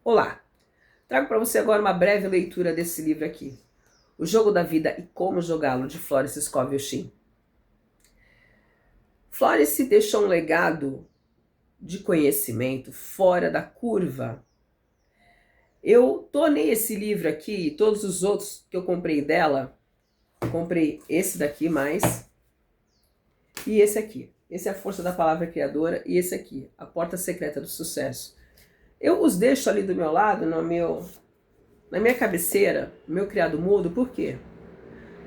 Olá, trago para você agora uma breve leitura desse livro aqui, O Jogo da Vida e Como Jogá-lo, de Florence Scovel Shinn. Florence deixou um legado de conhecimento fora da curva. Eu tornei esse livro aqui, todos os outros que eu comprei dela, comprei esse daqui mais, e esse aqui. Esse é A Força da Palavra Criadora, e esse aqui, A Porta Secreta do Sucesso. Eu os deixo ali do meu lado, na minha cabeceira, no meu criado mudo, por quê?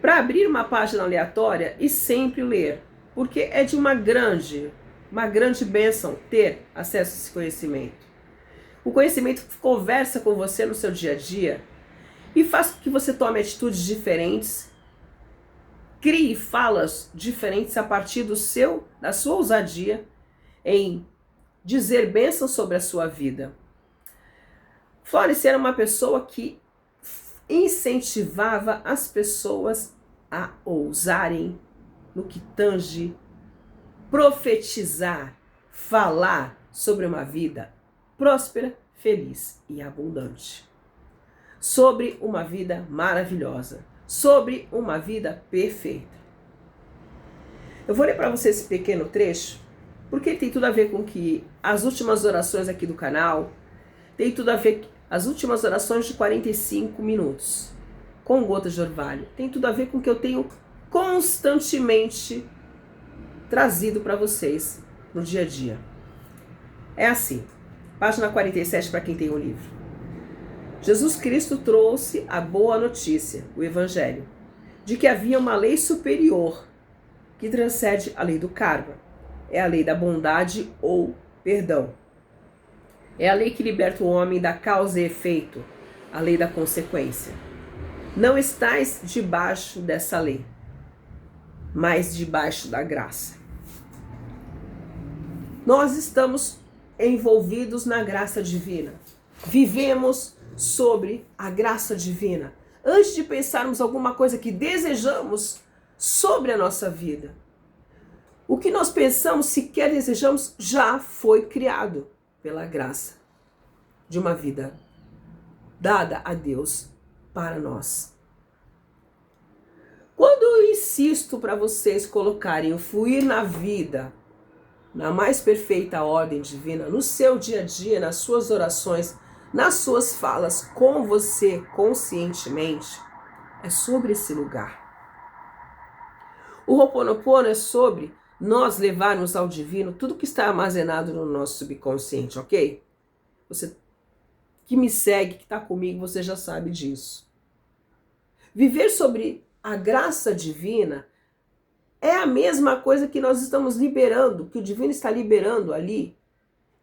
Para abrir uma página aleatória e sempre ler, porque é de uma grande bênção ter acesso a esse conhecimento. O conhecimento conversa com você no seu dia a dia e faz com que você tome atitudes diferentes, crie falas diferentes a partir da sua ousadia em dizer bênçãos sobre a sua vida. Florence era uma pessoa que incentivava as pessoas a ousarem no que tange, profetizar, falar sobre uma vida próspera, feliz e abundante. Sobre uma vida maravilhosa, sobre uma vida perfeita. Eu vou ler para você esse pequeno trecho, porque ele tem tudo a ver com que as últimas orações aqui do canal, tem tudo a ver com as últimas orações de 45 minutos, com gotas de orvalho, tem tudo a ver com o que eu tenho constantemente trazido para vocês no dia a dia. É assim, página 47 para quem tem o livro. Jesus Cristo trouxe a boa notícia, o Evangelho, de que havia uma lei superior que transcende a lei do karma. É a lei da bondade ou perdão. É a lei que liberta o homem da causa e efeito, a lei da consequência. Não estais debaixo dessa lei, mas debaixo da graça. Nós estamos envolvidos na graça divina. Vivemos sobre a graça divina. Antes de pensarmos alguma coisa que desejamos sobre a nossa vida, o que nós pensamos, sequer desejamos, já foi criado pela graça de uma vida dada a Deus para nós. Quando eu insisto para vocês colocarem o fluir na vida, na mais perfeita ordem divina, no seu dia a dia, nas suas orações, nas suas falas com você conscientemente, é sobre esse lugar. O Ho'oponopono é sobre nós levarmos ao divino tudo que está armazenado no nosso subconsciente, ok? Você que me segue, que está comigo, você já sabe disso. Viver sobre a graça divina é a mesma coisa que nós estamos liberando, que o divino está liberando ali,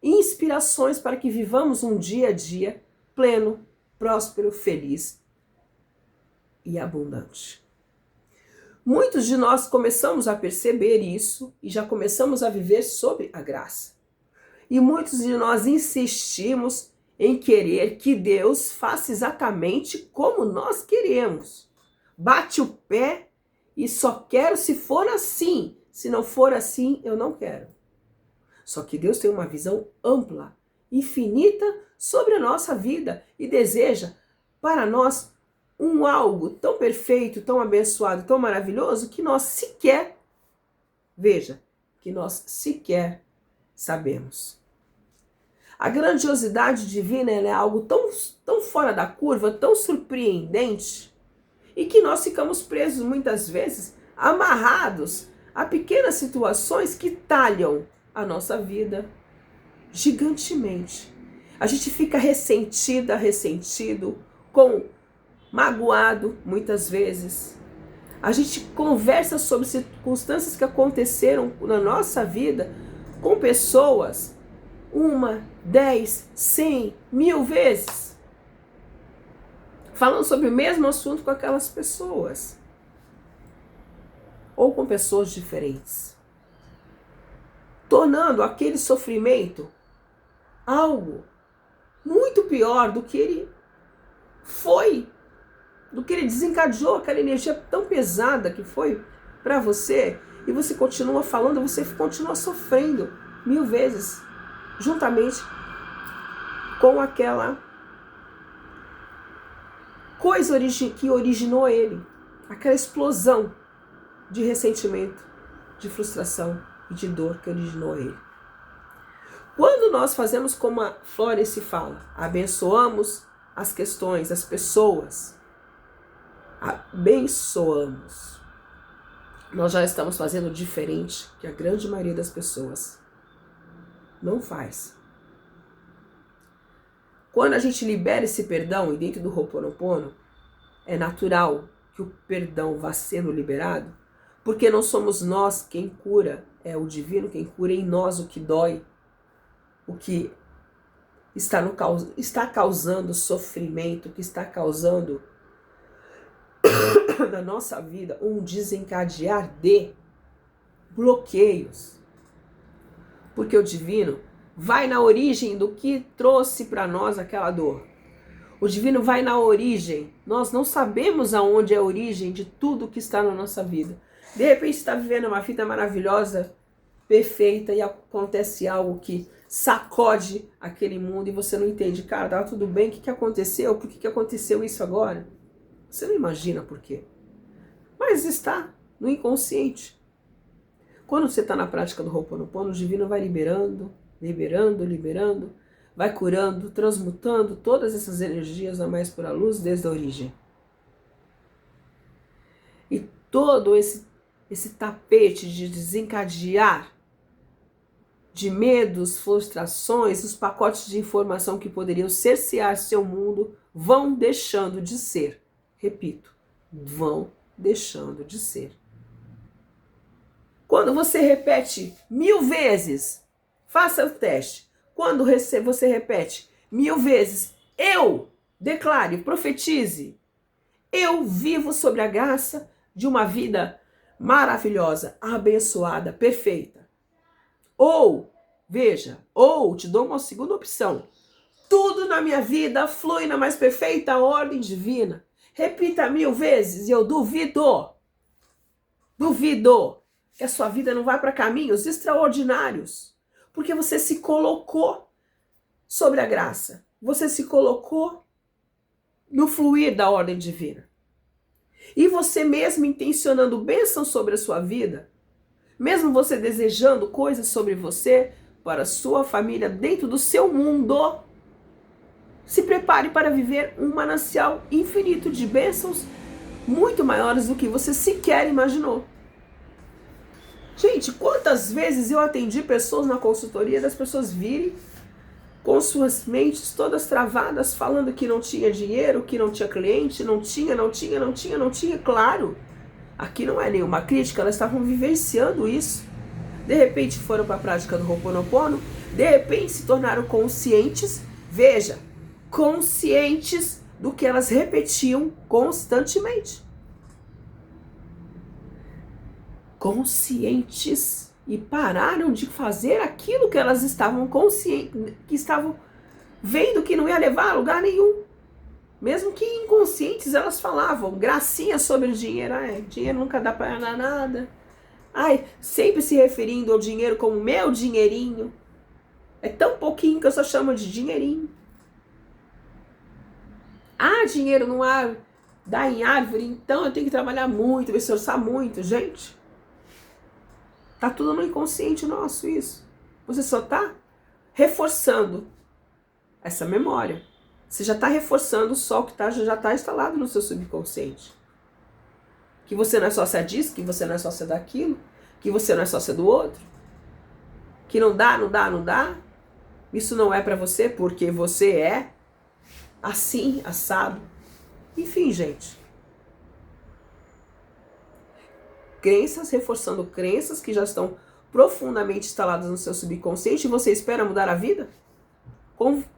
inspirações para que vivamos um dia a dia pleno, próspero, feliz e abundante. Muitos de nós começamos a perceber isso e já começamos a viver sobre a graça. E muitos de nós insistimos em querer que Deus faça exatamente como nós queremos. Bate o pé e só quero se for assim. Se não for assim, eu não quero. Só que Deus tem uma visão ampla, infinita sobre a nossa vida e deseja para nós um algo tão perfeito, tão abençoado, tão maravilhoso que nós sequer, veja, que nós sequer sabemos. A grandiosidade divina é algo tão fora da curva, tão surpreendente, e que nós ficamos presos muitas vezes, amarrados a pequenas situações que talham a nossa vida gigantemente. A gente fica ressentido, magoado muitas vezes. A gente conversa sobre circunstâncias que aconteceram na nossa vida com pessoas 1, 10, 100, 1000 vezes. Falando sobre o mesmo assunto com aquelas pessoas. Ou com pessoas diferentes. Tornando aquele sofrimento algo muito pior do que ele foi, do que ele desencadeou, aquela energia tão pesada que foi para você, e você continua falando, você continua sofrendo 1000 vezes, juntamente com aquela coisa que originou ele, aquela explosão de ressentimento, de frustração e de dor que originou ele. Quando nós fazemos como a Florence fala, abençoamos as questões, as pessoas, abençoamos, nós já estamos fazendo diferente que a grande maioria das pessoas não faz. Quando a gente libera esse perdão, e dentro do Ho'oponopono, é natural que o perdão vá sendo liberado, porque não somos nós quem cura, é o divino quem cura em nós o que dói, o que está causando sofrimento, o que está causando na nossa vida um desencadear de bloqueios. Porque o divino vai na origem do que trouxe para nós aquela dor. O divino vai na origem. Nós não sabemos aonde é a origem de tudo que está na nossa vida. De repente está vivendo uma vida maravilhosa, perfeita, e acontece algo que sacode aquele mundo e você não entende. Cara, estava tudo bem, o que aconteceu? Por que aconteceu isso agora? Você não imagina por quê. Mas está no inconsciente. Quando você está na prática do Ho'oponopono, o divino vai liberando, vai curando, transmutando todas essas energias a mais pura luz desde a origem. E todo esse tapete de desencadear de medos, frustrações, os pacotes de informação que poderiam cercear seu mundo vão deixando de ser. Repito, vão deixando de ser. Quando você repete 1000 vezes, faça o teste. Quando você repete 1000 vezes, eu declare, profetize, eu vivo sobre a graça de uma vida maravilhosa, abençoada, perfeita. Ou, veja, te dou uma segunda opção. Tudo na minha vida flui na mais perfeita ordem divina. Repita 1000 vezes e eu duvido que a sua vida não vá para caminhos extraordinários. Porque você se colocou sobre a graça. Você se colocou no fluir da ordem divina. E você mesmo intencionando bênção sobre a sua vida, mesmo você desejando coisas sobre você, para a sua família, dentro do seu mundo, se prepare para viver um manancial infinito de bênçãos muito maiores do que você sequer imaginou. Gente, quantas vezes eu atendi pessoas na consultoria, das pessoas virem com suas mentes todas travadas, falando que não tinha dinheiro, que não tinha cliente, não tinha, claro. Aqui não é nenhuma crítica, elas estavam vivenciando isso. De repente foram para a prática do Ho'oponopono, de repente se tornaram conscientes, veja, conscientes do que elas repetiam constantemente. Conscientes e pararam de fazer aquilo que elas estavam conscientes, que estavam vendo que não ia levar a lugar nenhum. Mesmo que inconscientes elas falavam gracinha sobre o dinheiro. Dinheiro nunca dá para nada. Sempre se referindo ao dinheiro como meu dinheirinho. É tão pouquinho que eu só chamo de dinheirinho. Dinheiro não dá em árvore, então eu tenho que trabalhar muito, me esforçar muito. Gente, tá tudo no inconsciente nosso isso. Você só tá reforçando essa memória. Você já está reforçando o sol que já está instalado no seu subconsciente. Que você não é sócia disso, que você não é sócia daquilo, que você não é sócia do outro. Que não dá. Isso não é para você porque você é assim, assado. Enfim, gente. Crenças reforçando crenças que já estão profundamente instaladas no seu subconsciente e você espera mudar a vida?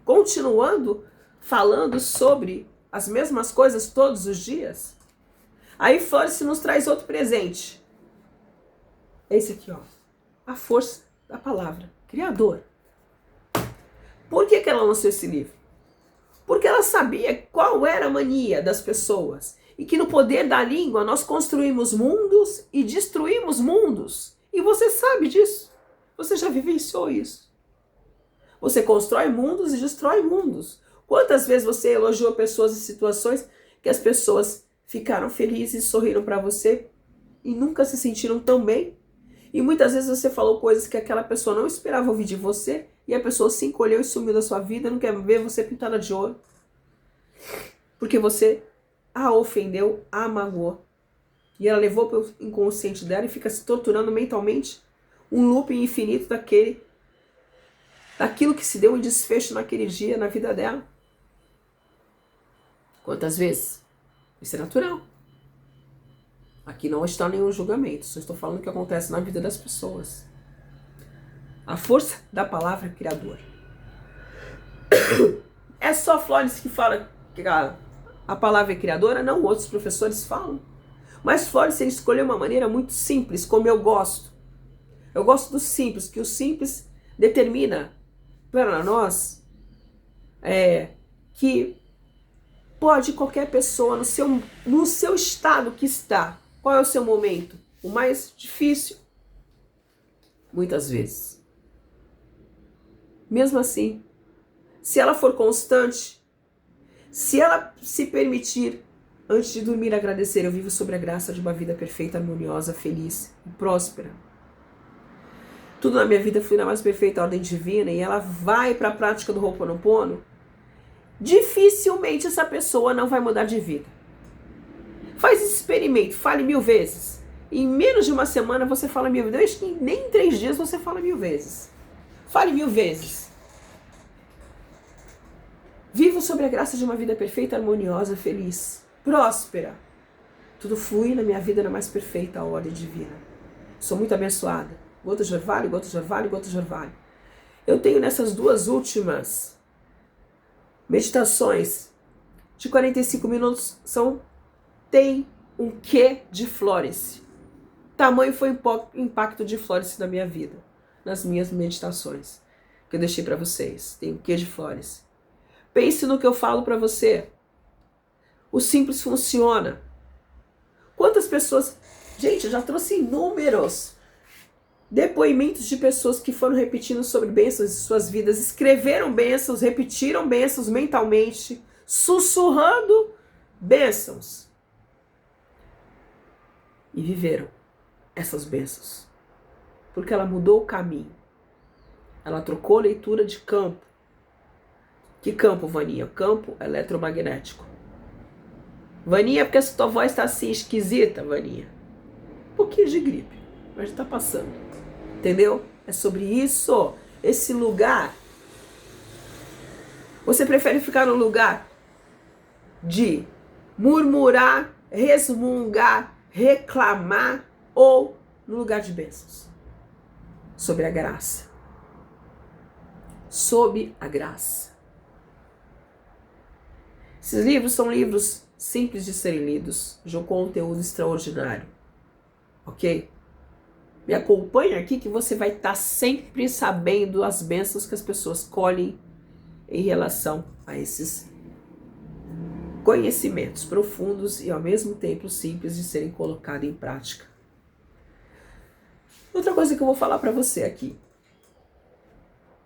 Continuando falando sobre as mesmas coisas todos os dias? Aí Florence nos traz outro presente. Esse aqui, ó. A força da palavra. Criador. Por que ela lançou esse livro? Porque ela sabia qual era a mania das pessoas. E que no poder da língua nós construímos mundos e destruímos mundos. E você sabe disso. Você já vivenciou isso. Você constrói mundos e destrói mundos. Quantas vezes você elogiou pessoas e situações que as pessoas ficaram felizes e sorriram para você e nunca se sentiram tão bem? E muitas vezes você falou coisas que aquela pessoa não esperava ouvir de você e a pessoa se encolheu e sumiu da sua vida, não quer ver você pintada de ouro. Porque você a ofendeu, a magoou. E ela levou para o inconsciente dela e fica se torturando mentalmente. Um looping infinito daquilo que se deu em desfecho naquele dia, na vida dela. Quantas vezes? Isso é natural. Aqui não está nenhum julgamento, só estou falando o que acontece na vida das pessoas. A força da palavra criadora. É só Flores que fala que a palavra é criadora? Não, outros professores falam. Mas Flores ele escolheu uma maneira muito simples, como eu gosto. Eu gosto do simples, que o simples determina para nós que pode qualquer pessoa no seu estado que está. Qual é o seu momento? O mais difícil? Muitas vezes. Mesmo assim, se ela for constante, se ela se permitir, antes de dormir, agradecer, eu vivo sobre a graça de uma vida perfeita, harmoniosa, feliz e próspera. Tudo na minha vida flui na mais perfeita ordem divina e ela vai para a prática do Ho'oponopono, dificilmente essa pessoa não vai mudar de vida. Faz esse experimento, fale 1000 vezes. Em menos de uma semana você fala 1000 vezes. Eu acho que nem em 3 dias você fala 1000 vezes. Fale 1000 vezes. Vivo sobre a graça de uma vida perfeita, harmoniosa, feliz, próspera. Tudo flui na minha vida na mais perfeita ordem divina. Sou muito abençoada. Gota de orvalho, gota de orvalho, gota de orvalho. Eu tenho nessas duas últimas meditações de 45 minutos, tem um quê de Flores. Tamanho foi o impacto de Flores na minha vida, nas minhas meditações, que eu deixei para vocês. Tem um quê de Flores. Pense no que eu falo para você. O simples funciona. Quantas pessoas... Gente, eu já trouxe inúmeros depoimentos de pessoas que foram repetindo sobre bênçãos em suas vidas, escreveram bênçãos, repetiram bênçãos mentalmente, sussurrando bênçãos. E viveram essas bênçãos. Porque ela mudou o caminho. Ela trocou leitura de campo. Que campo, Vaninha? Campo eletromagnético. Vaninha, porque essa tua voz está assim esquisita, Vaninha. Um pouquinho de gripe, mas está passando. Entendeu? É sobre isso. Esse lugar. Você prefere ficar no lugar de murmurar, resmungar, reclamar ou no lugar de bênçãos? Sobre a graça. Sob a graça. Esses livros são livros simples de serem lidos, de um conteúdo extraordinário. Ok? Me acompanha aqui que você vai estar sempre sabendo as bênçãos que as pessoas colhem em relação a esses conhecimentos profundos e ao mesmo tempo simples de serem colocados em prática. Outra coisa que eu vou falar para você aqui.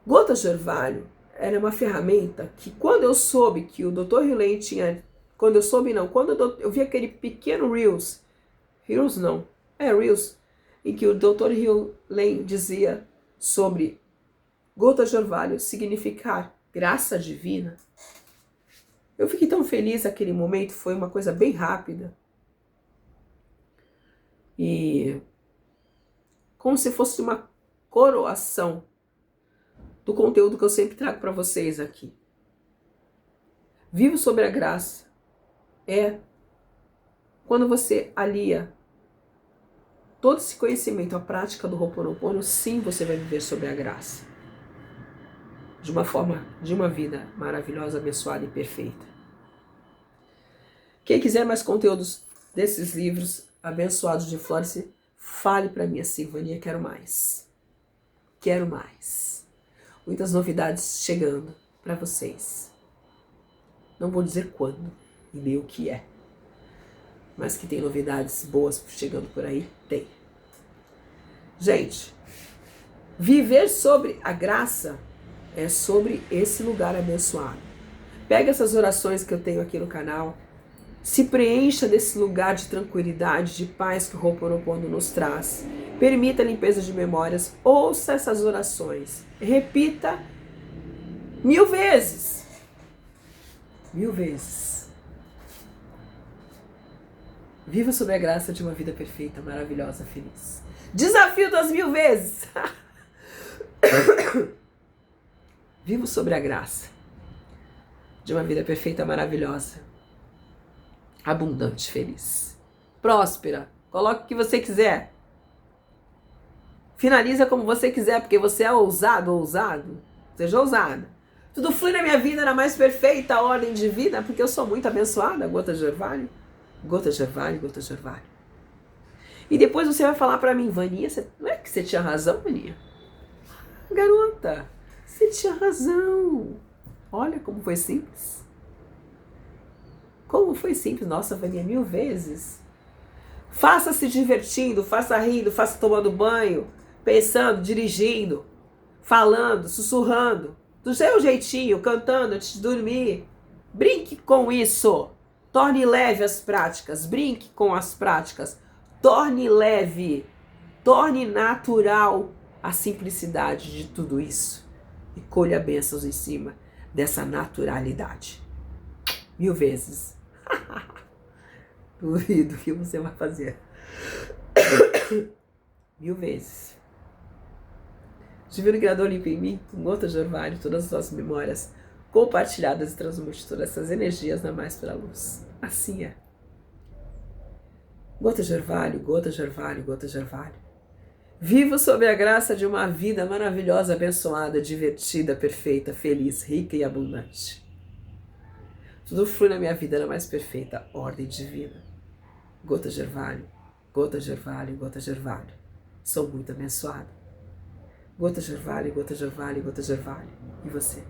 Gotas de orvalho era uma ferramenta que quando eu soube que o Dr. Hugh tinha... Quando eu vi aquele pequeno Reels, em que o Dr. Hugh Lane dizia sobre gotas de orvalho significar graça divina. Eu fiquei tão feliz naquele momento, foi uma coisa bem rápida. E como se fosse uma coroação do conteúdo que eu sempre trago para vocês aqui. Vivo sobre a graça é quando você alia todo esse conhecimento à prática do Ho'oponopono, sim, você vai viver sobre a graça. De uma forma, de uma vida maravilhosa, abençoada e perfeita. Quem quiser mais conteúdos desses livros abençoados de Flores, fale para mim assim, Vaninha, quero mais. Quero mais. Muitas novidades chegando para vocês. Não vou dizer quando e nem o que é. Mas que tem novidades boas chegando por aí, tem. Gente, viver sobre a graça é sobre esse lugar abençoado. Pega essas orações que eu tenho aqui no canal, Se preencha desse lugar de tranquilidade, de paz que o Ho'oponopono nos traz. Permita a limpeza de memórias. Ouça essas orações. Repita 1000 vezes. 1000 vezes. Viva sob a graça de uma vida perfeita, maravilhosa, feliz. Desafio das 1000 vezes. Viva sobre a graça de uma vida perfeita, maravilhosa, abundante, feliz, próspera. Coloque o que você quiser. Finaliza como você quiser, porque você é ousado, ousado. Seja ousada. Tudo flui na minha vida na mais perfeita ordem de vida, porque eu sou muito abençoada. Gota de orvalho, gota de orvalho, gota de orvalho. E depois você vai falar pra mim, Vaninha, não é que você tinha razão, Vaninha? Garota, você tinha razão. Olha como foi simples. Como foi simples. Nossa, Vaninha, 1000 vezes. Faça se divertindo, faça rindo, faça tomando banho, pensando, dirigindo, falando, sussurrando, do seu jeitinho, cantando antes de dormir. Brinque com isso. Torne leve as práticas. Brinque com as práticas. Torne leve. Torne natural a simplicidade de tudo isso. E colha bênçãos em cima dessa naturalidade. 1000 vezes. Duvido que você vai fazer. 1000 vezes. Divino Criador, limpa em mim, com gotas de orvalho, todas as nossas memórias compartilhadas e transmute todas essas energias na mais pela luz. Assim é. Gotas de orvalho, gotas de orvalho, gotas de orvalho. Vivo sob a graça de uma vida maravilhosa, abençoada, divertida, perfeita, feliz, rica e abundante. Tudo flui na minha vida na mais perfeita ordem divina. Gotas de orvalho, gotas de orvalho, gotas de orvalho. Sou muito abençoada. Gotas de orvalho, gotas de orvalho, gotas de orvalho. E você?